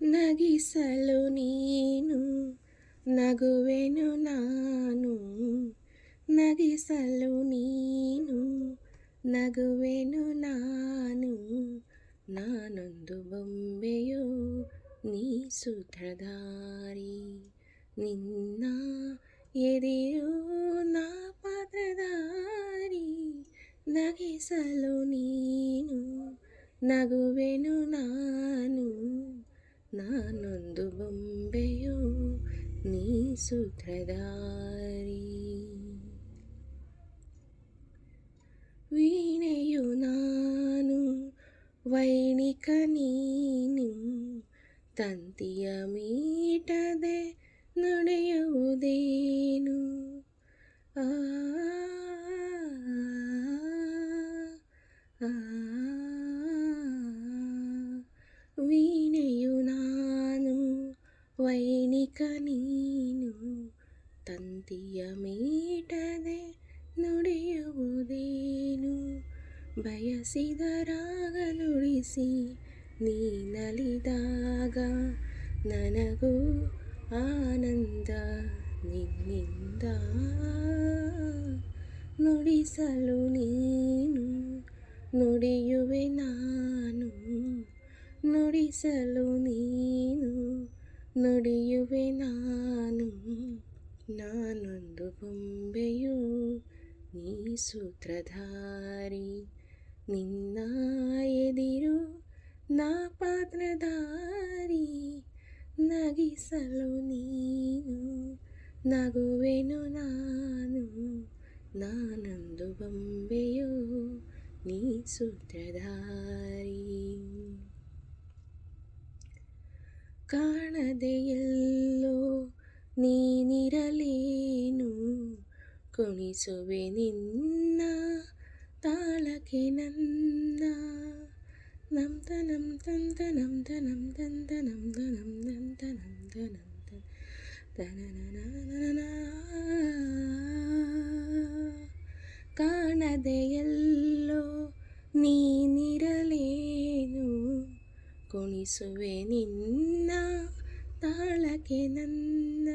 ನಗಿಸಲು ನೀನು ನಗುವೆನು ನಾನು, ನಗಿಸಲು ನೀನು ನಗುವೆನು ನಾನು, ನಾನೊಂದು ಬೊಂಬೆಯೋ ನೀ ಸೂತ್ರಧಾರಿ, ನಿನ್ನ ಎದೆಯೋ ನಾ ಪಾತ್ರಧಾರಿ, ನಗಿಸಲು ನೀನು ನಗುವೆನು ನಾನು, ನಾನೊಂದು ಬೊಂಬೆಯೋ ನೀ ಸೂತ್ರಧಾರಿ. ವೀಣೆಯು ನಾನು ವೈಣಿಕ ನೀನು, ತಂತಿಯ ಮೀಟದೆ ನುಡಿಯುವುದೇನು, ಆ ವೀಣೆಯು ನಾನು ವೈಣಿಕ ನೀನು, ತಂತಿಯ ಮೀಟದೆ ನುಡಿಯುವುದೇನು, ಬಯಸಿದ ರಾಗ ನುಡಿಸಿ ನೀನಲಿದಾಗ ನನಗೂ ಆನಂದ ನಿನ್ನಿಂದ, ನುಡಿಸಲು ನೀನು ನುಡಿಯುವೆ ನಾನು, ನುಡಿಸಲು ನೀನು ನುಡಿಯುವೆ ನಾನು, ನಾನೊಂದು ಬೊಂಬೆಯೋ ನೀ ಸೂತ್ರಧಾರಿ, ನಿನ್ನ ಎದಿರು ನಾ ಪಾತ್ರಧಾರಿ, ನಗಿಸಲು ನೀನು ನಗುವೆನು ನಾನು, ನಾನೊಂದು ಬೊಂಬೆಯೋ ನೀ ಸೂತ್ರಧಾರಿ. ಕಾಣದೆ ಎಲ್ಲೋ ನೀನಿರಲೇನು, ಕುಣಿಸುವೆ ನಿನ್ನ ತಾಳಕ್ಕೆ ನನ್ನ, ನಮ್ತ ನಮ್ತಂತ ನಮ್ತ ನಮ್ತಂತ ನಮ್ತ ನಮ್ತಂತ ನಮ್ತ ನಮ್ತ ತನನನ. ಕಾಣದೆ ಎಲ್ಲೋ ನೀನಿರಲೇನು, ಕುಣಿಸುವೆ ನಿನ್ನ ತಾಳಕ್ಕೆ ನನ್ನ,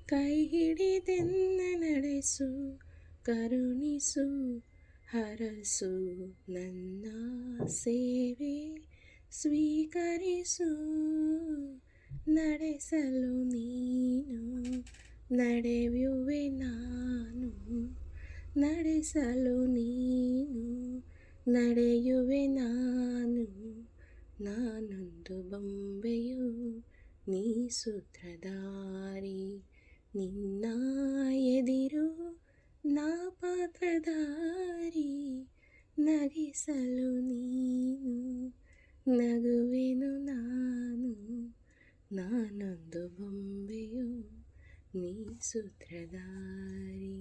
ಕೈ ಹಿಡಿದೆನ್ನ ನಡೆಸು ಕರುಣಿಸು ಹರಸು, ನನ್ನ ಸೇವೆ ಸ್ವೀಕರಿಸು, ನಡೆಸಲು ನೀನು ನಡೆಯುವೆ ನಾನು, ನಡೆಸಲು ನೀನು ನಡೆಯುವೆ ನಾನು, ನಾನೊಂದು ಬೊಂಬೆಯೋ ನೀ ಸೂತ್ರಧಾರಿ, ನಿನ್ನ ಎದಿರು ನಾ ಪಾತ್ರಧಾರಿ, ನಗಿಸಲು ನೀನು ನಗುವೆನು ನಾನು, ನಾನೊಂದು ಬೊಂಬೆಯೋ ನೀ ಸೂತ್ರಧಾರಿ.